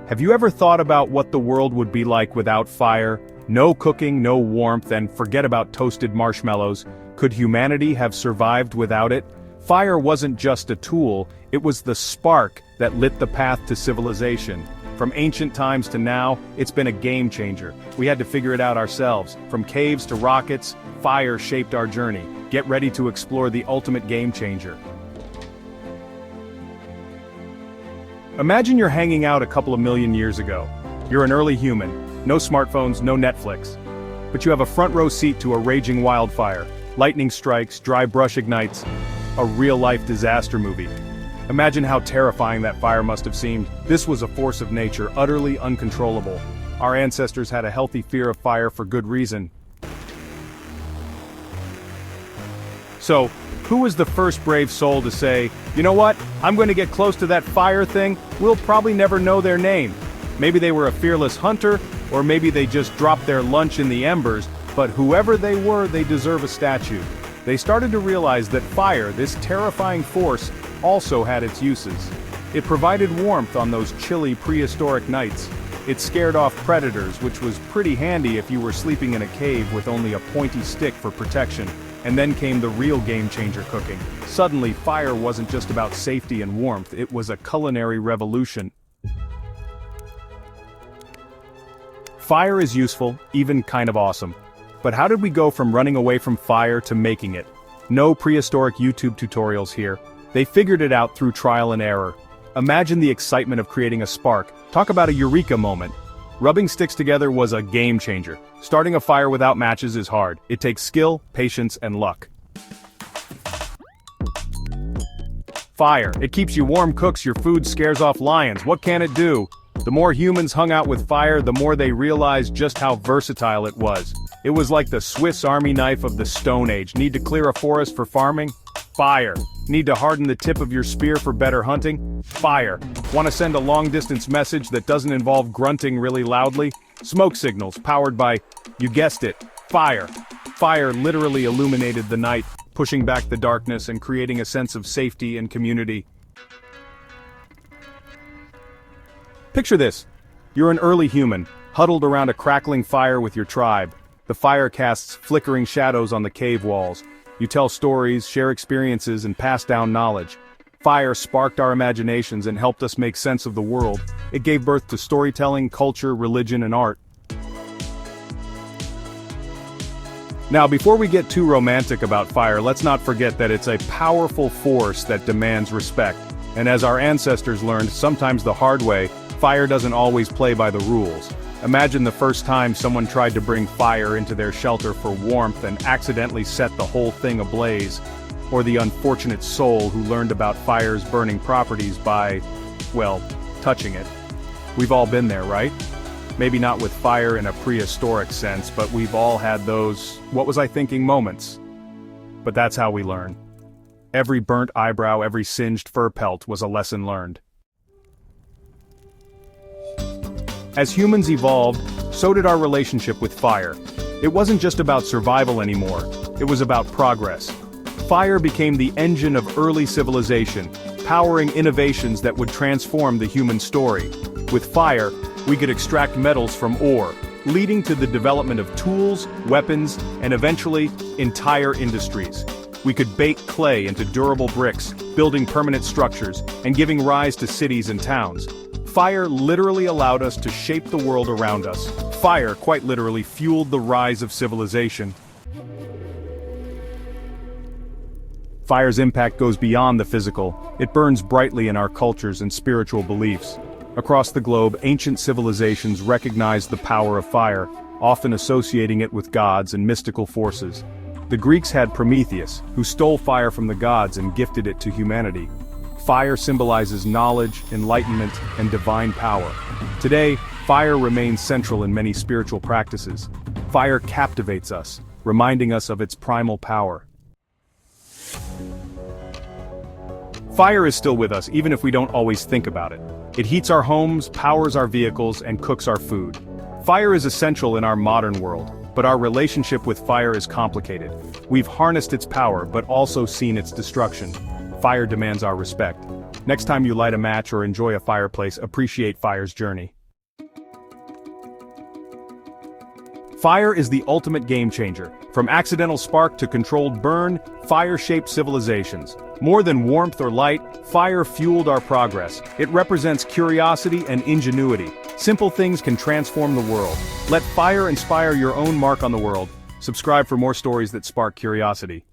Have you ever thought about what the world would be like without fire? No cooking, no warmth, and forget about toasted marshmallows. Could humanity have survived without it? Fire wasn't just a tool, it was the spark that lit the path to civilization. From ancient times to now, it's been a game changer. We had to figure it out ourselves. From caves to rockets, fire shaped our journey. Get ready to explore the ultimate game changer. Imagine you're hanging out a couple of million years ago. You're an early human, no smartphones, no Netflix. But you have a front row seat to a raging wildfire. Lightning strikes, dry brush ignites. A real-life disaster movie. Imagine how terrifying that fire must have seemed. This was a force of nature, utterly uncontrollable. Our ancestors had a healthy fear of fire for good reason. So, who was the first brave soul to say, you know what, I'm going to get close to that fire thing? We'll probably never know their name. Maybe they were a fearless hunter, or maybe they just dropped their lunch in the embers, but whoever they were, they deserve a statue. They started to realize that fire, this terrifying force, also had its uses. It provided warmth on those chilly prehistoric nights. It scared off predators, which was pretty handy if you were sleeping in a cave with only a pointy stick for protection. And then came the real game-changer cooking. Suddenly, fire wasn't just about safety and warmth, it was a culinary revolution. Fire is useful, even kind of awesome. But how did we go from running away from fire to making it? No prehistoric YouTube tutorials here. They figured it out through trial and error. Imagine the excitement of creating a spark. Talk about a eureka moment. Rubbing sticks together was a game changer. Starting a fire without matches is hard. It takes skill, patience, and luck. Fire. It keeps you warm, cooks your food, scares off lions. What can it do? The more humans hung out with fire, the more they realized just how versatile it was. It was like the Swiss Army knife of the Stone Age. Need to clear a forest for farming? Fire. Need to harden the tip of your spear for better hunting? Fire. Want to send a long-distance message that doesn't involve grunting really loudly? Smoke signals powered by, you guessed it, fire. Fire literally illuminated the night, pushing back the darkness and creating a sense of safety and community. Picture this. You're an early human, huddled around a crackling fire with your tribe. The fire casts flickering shadows on the cave walls. You tell stories, share experiences, and pass down knowledge. Fire sparked our imaginations and helped us make sense of the world. It gave birth to storytelling, culture, religion, and art. Now, before we get too romantic about fire, let's not forget that it's a powerful force that demands respect. And as our ancestors learned, sometimes the hard way, fire doesn't always play by the rules. Imagine the first time someone tried to bring fire into their shelter for warmth and accidentally set the whole thing ablaze. Or the unfortunate soul who learned about fire's burning properties by, well, touching it. We've all been there, right? Maybe not with fire in a prehistoric sense, but we've all had those, what was I thinking moments. But that's how we learn. Every burnt eyebrow, every singed fur pelt was a lesson learned. As humans evolved, so did our relationship with fire. It wasn't just about survival anymore, it was about progress. Fire became the engine of early civilization, powering innovations that would transform the human story. With fire, we could extract metals from ore, leading to the development of tools, weapons, and eventually, entire industries. We could bake clay into durable bricks, building permanent structures, and giving rise to cities and towns. Fire literally allowed us to shape the world around us. Fire quite literally fueled the rise of civilization. Fire's impact goes beyond the physical. It burns brightly in our cultures and spiritual beliefs. Across the globe, ancient civilizations recognized the power of fire, often associating it with gods and mystical forces. The Greeks had Prometheus, who stole fire from the gods and gifted it to humanity. Fire symbolizes knowledge, enlightenment, and divine power. Today, fire remains central in many spiritual practices. Fire captivates us, reminding us of its primal power. Fire is still with us, even if we don't always think about it. It heats our homes, powers our vehicles, and cooks our food. Fire is essential in our modern world, but our relationship with fire is complicated. We've harnessed its power, but also seen its destruction. Fire demands our respect. Next time you light a match or enjoy a fireplace, appreciate fire's journey. Fire is the ultimate game changer. From accidental spark to controlled burn, fire shaped civilizations. More than warmth or light, fire fueled our progress. It represents curiosity and ingenuity. Simple things can transform the world. Let fire inspire your own mark on the world. Subscribe for more stories that spark curiosity.